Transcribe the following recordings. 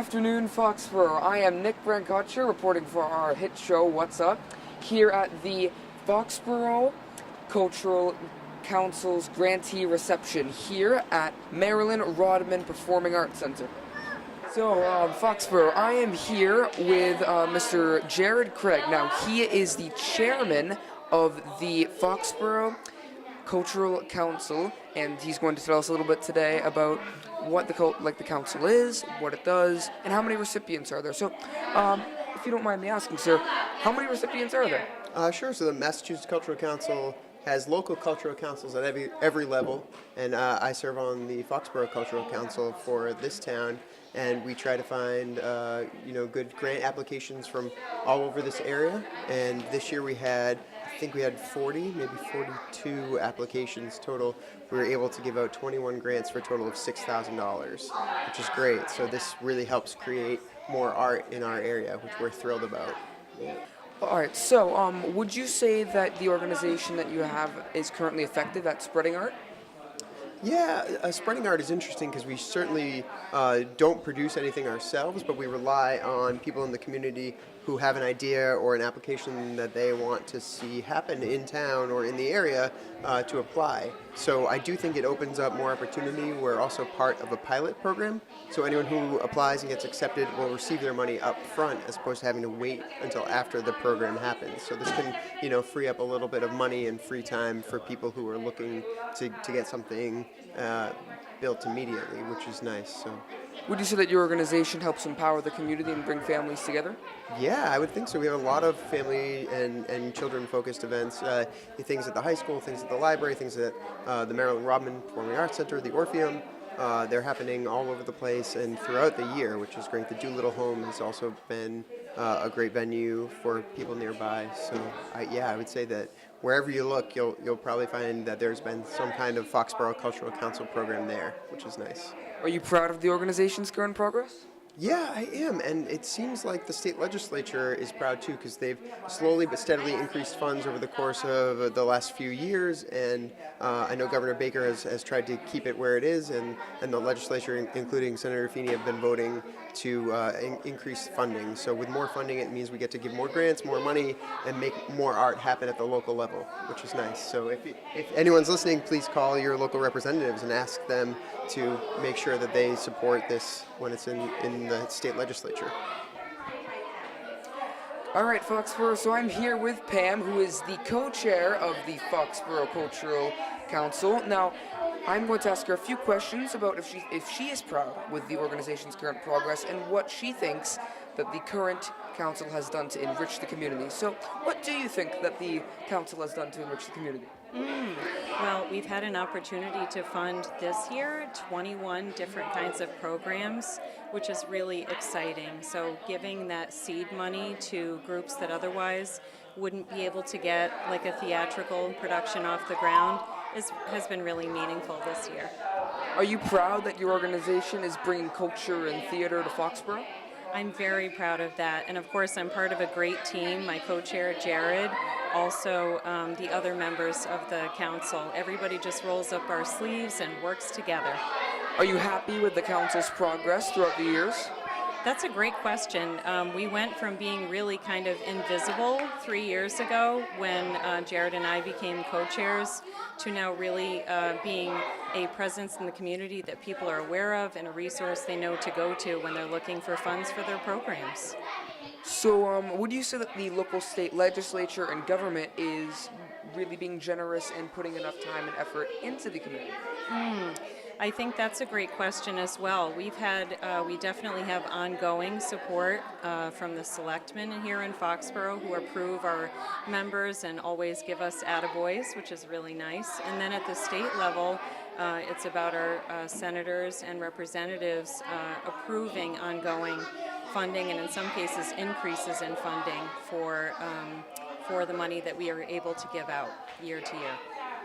afternoon, Foxboro. I am Nick Brancaccia reporting for our hit show, What's Up, here at the Foxboro Cultural Council's grantee reception here at Marilyn Rodman Performing Arts Center. So, Foxboro, I am here with Mr. Jared Craig. Now, he is the chairman of the Foxboro Cultural Council, and he's going to tell us a little bit today about what the council is, what it does, and how many recipients are there. So, if you don't mind me asking, sir, how many recipients are there? Sure. So the Massachusetts Cultural Council has local cultural councils at every level, and I serve on the Foxborough Cultural Council for this town, and we try to find good grant applications from all over this area. And this year I think we had 40, maybe 42 applications total. We were able to give out 21 grants for a total of $6,000, which is great. So this really helps create more art in our area, which we're thrilled about. Yeah. All right, so would you say that the organization that you have is currently effective at spreading art? Yeah, spreading art is interesting because we certainly don't produce anything ourselves, but we rely on people in the community who have an idea or an application that they want to see happen in town or in the area to apply. So I do think it opens up more opportunity. We're also part of a pilot program, so anyone who applies and gets accepted will receive their money up front as opposed to having to wait until after the program happens. So this can, free up a little bit of money and free time for people who are looking to get something built immediately, which is nice. So. Would you say that your organization helps empower the community and bring families together? Yeah, I would think so. We have a lot of family and children-focused events, things at the high school, things at the library, things at the Marilyn Rodman Performing Arts Center, the Orpheum. They're happening all over the place and throughout the year, which is great. The Doolittle Home has also been a great venue for people nearby. So, I would say that wherever you look, you'll probably find that there's been some kind of Foxborough Cultural Council program there, which is nice. Are you proud of the organization's current progress? Yeah, I am, and it seems like the state legislature is proud too, because they've slowly but steadily increased funds over the course of the last few years, and I know Governor Baker has tried to keep it where it is, and the legislature, including Senator Feeney, have been voting to increase funding. So with more funding, it means we get to give more grants, more money, and make more art happen at the local level, which is nice. So if anyone's listening, please call your local representatives and ask them to make sure that they support this when it's in the state legislature. All right, Foxboro, so I'm here with Pam, who is the co-chair of the Foxboro Cultural Council. Now, I'm going to ask her a few questions about if she is proud with the organization's current progress and what she thinks that the current council has done to enrich the community. So, what do you think that the council has done to enrich the community? Well, we've had an opportunity to fund this year 21 different kinds of programs, which is really exciting. So giving that seed money to groups that otherwise wouldn't be able to get like a theatrical production off the ground has been really meaningful this year. Are you proud that your organization is bringing culture and theater to Foxboro? I'm very proud of that, and of course I'm part of a great team. My co-chair Jared, also the other members of the council. Everybody just rolls up our sleeves and works together. Are you happy with the council's progress throughout the years? That's a great question. We went from being really kind of invisible 3 years ago when Jared and I became co-chairs to now really being a presence in the community that people are aware of and a resource they know to go to when they're looking for funds for their programs. So would you say that the local state legislature and government is really being generous and putting enough time and effort into the community? I think that's a great question as well. We definitely have ongoing support from the selectmen here in Foxborough who approve our members and always give us attaboys, which is really nice. And then at the state level, it's about our senators and representatives approving ongoing funding and in some cases increases in funding for the money that we are able to give out year to year.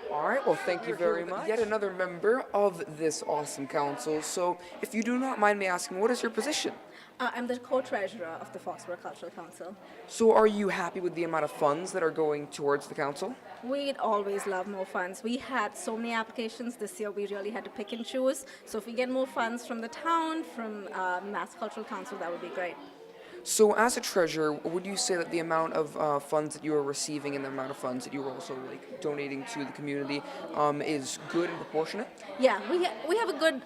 All right, well, thank you very much. Yet another member of this awesome council. So, if you do not mind me asking, what is your position? I'm the co-treasurer of the Foxborough Cultural Council. So are you happy with the amount of funds that are going towards the council? We'd always love more funds. We had so many applications this year, we really had to pick and choose. So if we get more funds from the town, from Mass Cultural Council, that would be great. So as a treasurer, would you say that the amount of funds that you are receiving and the amount of funds that you are also like donating to the community is good and proportionate? Yeah, we have a good,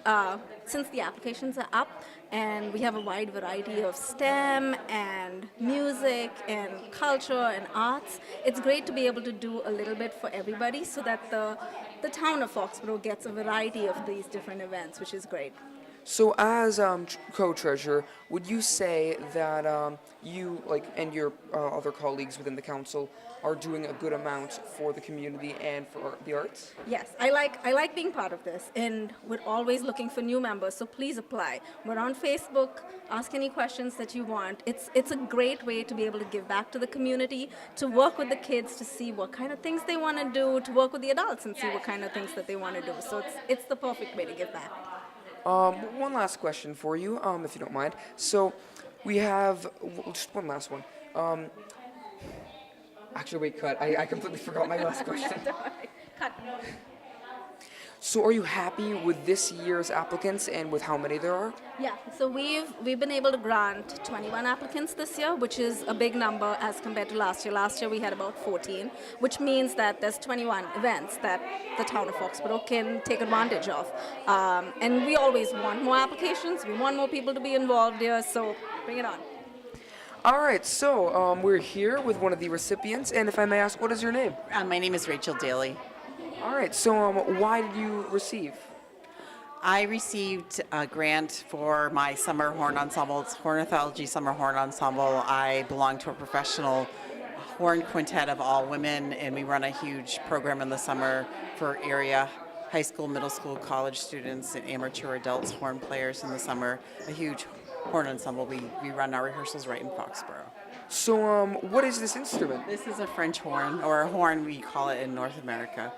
since the applications are up, and we have a wide variety of STEM and music and culture and arts, it's great to be able to do a little bit for everybody so that the town of Foxborough gets a variety of these different events, which is great. So as co-treasurer, would you say that you and your other colleagues within the council are doing a good amount for the community and for the arts? Yes, I like being part of this, and we're always looking for new members, so please apply. We're on Facebook, ask any questions that you want. It's a great way to be able to give back to the community, to work with the kids to see what kind of things they want to do, to work with the adults and see what kind of things that they want to do. So it's the perfect way to give back. One last question for you, if you don't mind. So we have just one last one. Actually, wait, cut. I completely forgot my last question. Cut. So are you happy with this year's applicants and with how many there are? Yeah, so we've been able to grant 21 applicants this year, which is a big number as compared to last year. Last year we had about 14, which means that there's 21 events that the town of Foxborough can take advantage of. And we always want more applications. We want more people to be involved here, so bring it on. All right, so we're here with one of the recipients, and if I may ask, what is your name? My name is Rachel Daly. All right, so why did you receive? I received a grant for my summer horn ensemble. It's Hornithology Summer Horn Ensemble. I belong to a professional horn quintet of all women, and we run a huge program in the summer for area high school, middle school, college students, and amateur adults horn players in the summer. A huge horn ensemble. We run our rehearsals right in Foxborough. So what is this instrument? This is a French horn, or a horn we call it in North America.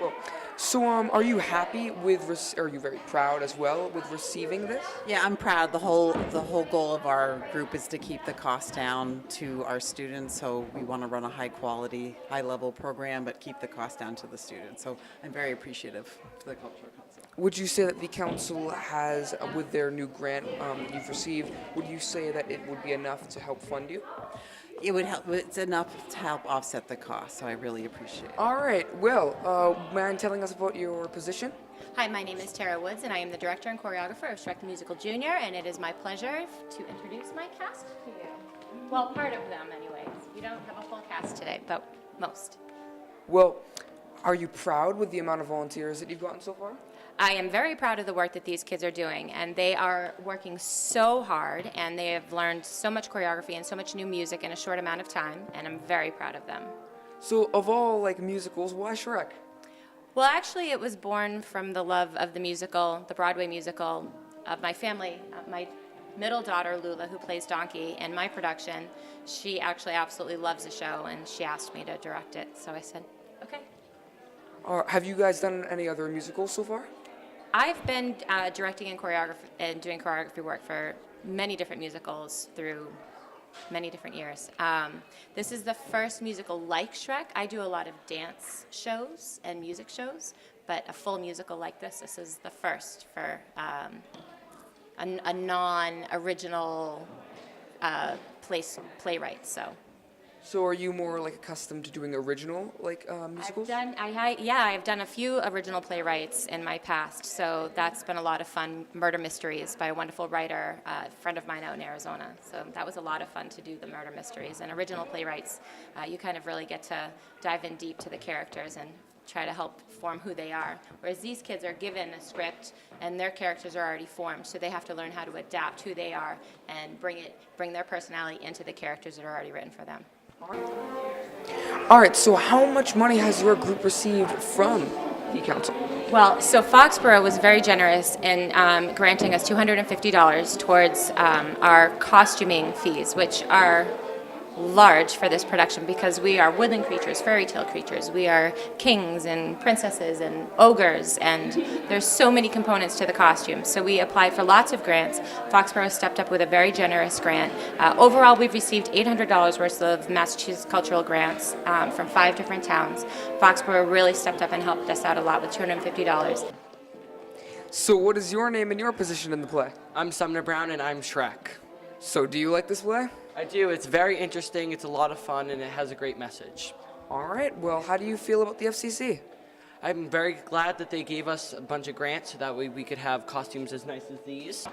Well, so are you happy with, are you very proud as well with receiving this? Yeah, I'm proud. The whole goal of our group is to keep the cost down to our students. So we want to run a high quality, high level program, but keep the cost down to the students. So I'm very appreciative to the Cultural Council. Would you say that the council has, with their new grant you've received, would you say that it would be enough to help fund you? It would help. It's enough to help offset the cost. So I really appreciate it. All right. Well, mind telling us about your position? Hi, my name is Tara Woods, and I am the director and choreographer of Shrek the Musical Junior, and it is my pleasure to introduce my cast to you. Well, part of them, anyways. We don't have a full cast today, but most. Well, are you proud with the amount of volunteers that you've gotten so far? I am very proud of the work that these kids are doing, and they are working so hard, and they have learned so much choreography and so much new music in a short amount of time, and I'm very proud of them. So, of all musicals, why Shrek? Well, actually, it was born from the love of the musical, the Broadway musical, of my family. My middle daughter, Lula, who plays Donkey in my production, she actually absolutely loves the show, and she asked me to direct it, so I said, okay. Have you guys done any other musicals so far? I've been directing and doing choreography work for many different musicals through many different years. This is the first musical like Shrek. I do a lot of dance shows and music shows, but a full musical like this is the first for a non-original playwright. So are you more accustomed to doing original musicals? I've done a few original playwrights in my past, so that's been a lot of fun. Murder Mysteries by a wonderful writer, a friend of mine out in Arizona. So that was a lot of fun to do the murder mysteries. And original playwrights, you kind of really get to dive in deep to the characters and try to help form who they are. Whereas these kids are given a script and their characters are already formed, so they have to learn how to adapt who they are and bring their personality into the characters that are already written for them. All right, so how much money has your group received from the council? Well, so Foxborough was very generous in granting us $250 towards our costuming fees, which are large for this production because we are woodland creatures, fairy tale creatures. We are kings and princesses and ogres, and there's so many components to the costume. So we applied for lots of grants. Foxborough stepped up with a very generous grant. Overall, we've received $800 worth of Massachusetts cultural grants from 5 different towns. Foxborough really stepped up and helped us out a lot with $250. So what is your name and your position in the play? I'm Sumner Brown, and I'm Shrek. So do you like this play? I do. It's very interesting, it's a lot of fun, and it has a great message. All right, well, how do you feel about the FCC? I'm very glad that they gave us a bunch of grants so that way we could have costumes as nice as these.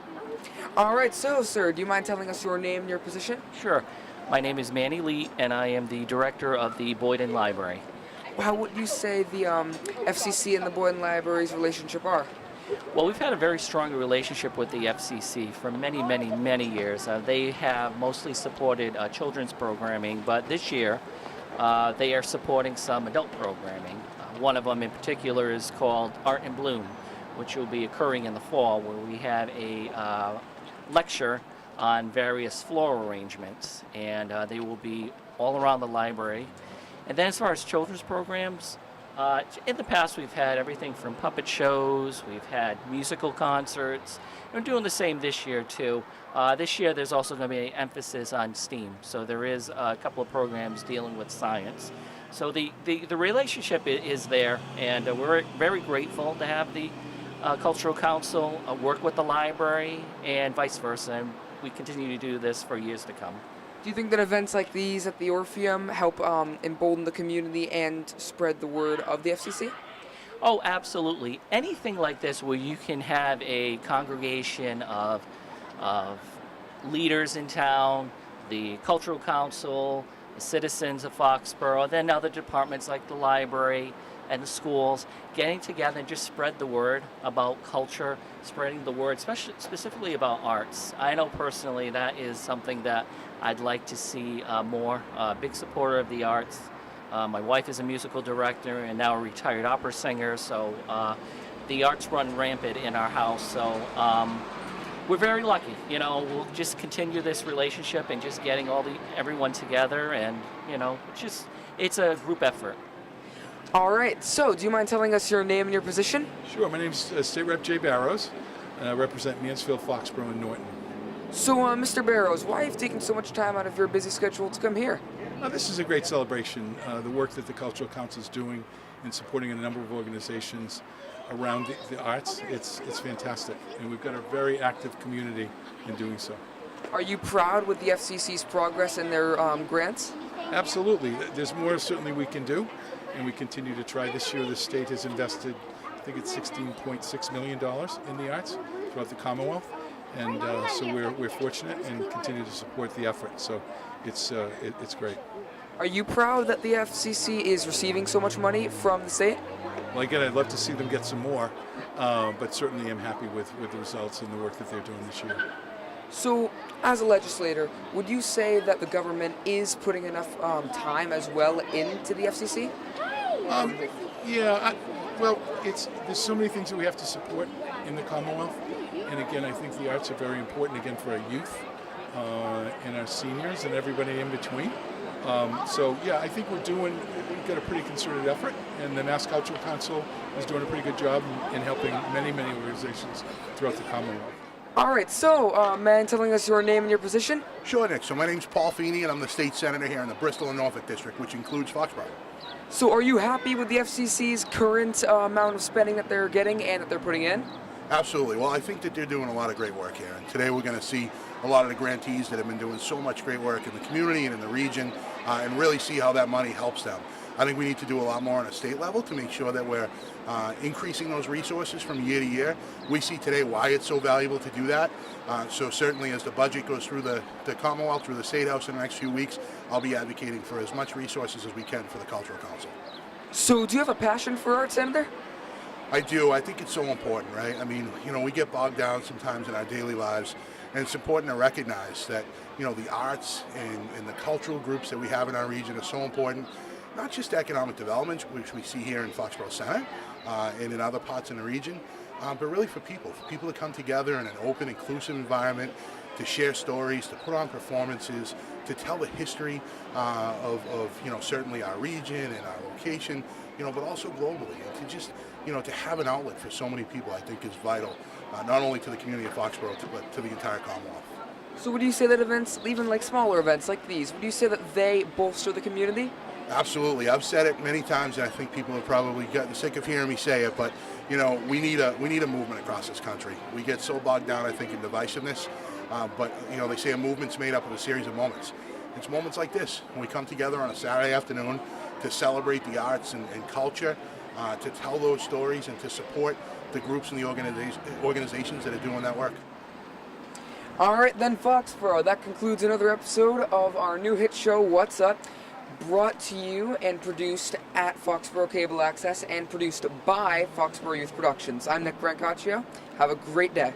All right, so, sir, do you mind telling us your name and your position? Sure. My name is Manny Lee, and I am the director of the Boyden Library. How would you say the FCC and the Boyden Library's relationship are? Well, we've had a very strong relationship with the FCC for many, many, many years. They have mostly supported children's programming, but this year they are supporting some adult programming. One of them in particular is called Art in Bloom, which will be occurring in the fall, where we have a lecture on various floral arrangements, and they will be all around the library. And then as far as children's programs, in the past, we've had everything from puppet shows, we've had musical concerts. We're doing the same this year, too. This year, there's also going to be an emphasis on STEAM, so there is a couple of programs dealing with science. So the relationship is there, and we're very grateful to have the Cultural Council work with the library and vice versa, and we continue to do this for years to come. Do you think that events like these at the Orpheum help embolden the community and spread the word of the FCC? Oh, absolutely. Anything like this where you can have a congregation of leaders in town, the Cultural Council, the citizens of Foxborough, then other departments like the library and the schools, getting together and just spread the word about culture, spreading the word, specifically about arts. I know personally that is something that I'd like to see more. Big supporter of the arts. My wife is a musical director and now a retired opera singer, so the arts run rampant in our house. So we're very lucky. You know, we'll just continue this relationship and just getting everyone together, and you know, it's a group effort. All right, so do you mind telling us your name and your position? Sure, my name's State Rep Jay Barrows, and I represent Mansfield, Foxborough, and Norton. So, Mr. Barrows, why have you taken so much time out of your busy schedule to come here? This is a great celebration. The work that the Cultural Council is doing in supporting a number of organizations around the arts, it's fantastic. And we've got a very active community in doing so. Are you proud with the FCC's progress and their grants? Absolutely. There's more certainly we can do, and we continue to try. This year the state has invested, I think it's $16.6 million in the arts throughout the Commonwealth. And so we're fortunate and continue to support the effort. So it's great. Are you proud that the FCC is receiving so much money from the state? Well, again, I'd love to see them get some more, but certainly I'm happy with the results and the work that they're doing this year. So, as a legislator, would you say that the government is putting enough time as well into the FCC? Yeah, well, there's so many things that we have to support in the Commonwealth. And again, I think the arts are very important, again, for our youth and our seniors and everybody in between. So, yeah, I think we've got a pretty concerted effort, and the Mass Cultural Council is doing a pretty good job in helping many, many organizations throughout the Commonwealth. All right, so, man, telling us your name and your position? Sure, Nick. So my name's Paul Feeney, and I'm the state senator here in the Bristol and Norfolk district, which includes Foxborough. So are you happy with the FCC's current amount of spending that they're getting and that they're putting in? Absolutely. Well, I think that they're doing a lot of great work here. And today we're going to see a lot of the grantees that have been doing so much great work in the community and in the region and really see how that money helps them. I think we need to do a lot more on a state level to make sure that we're increasing those resources from year to year. We see today why it's so valuable to do that. So certainly as the budget goes through the Commonwealth, through the State House in the next few weeks, I'll be advocating for as much resources as we can for the Cultural Council. So do you have a passion for art, Senator? I do. I think it's so important, right? I mean, you know, we get bogged down sometimes in our daily lives, and it's important to recognize that, you know, the arts and the cultural groups that we have in our region are so important, not just economic development, which we see here in Foxborough Center and in other parts in the region, but really for people to come together in an open, inclusive environment, to share stories, to put on performances, to tell the history of certainly our region and our location, but also globally, and to just to have an outlet for so many people, I think is vital, not only to the community of Foxborough, but to the entire Commonwealth. So would you say that events, even like smaller events like these, would you say that they bolster the community? Absolutely. I've said it many times, and I think people have probably gotten sick of hearing me say it, but we need a movement across this country. We get so bogged down, I think, in divisiveness, but they say a movement's made up of a series of moments. It's moments like this when we come together on a Saturday afternoon to celebrate the arts and culture, to tell those stories, and to support the groups and the organizations that are doing that work. All right then, Foxborough, that concludes another episode of our new hit show, What's Up? Brought to you and produced at Foxborough Cable Access and produced by Foxborough Youth Productions. I'm Nick Brancaccio. Have a great day.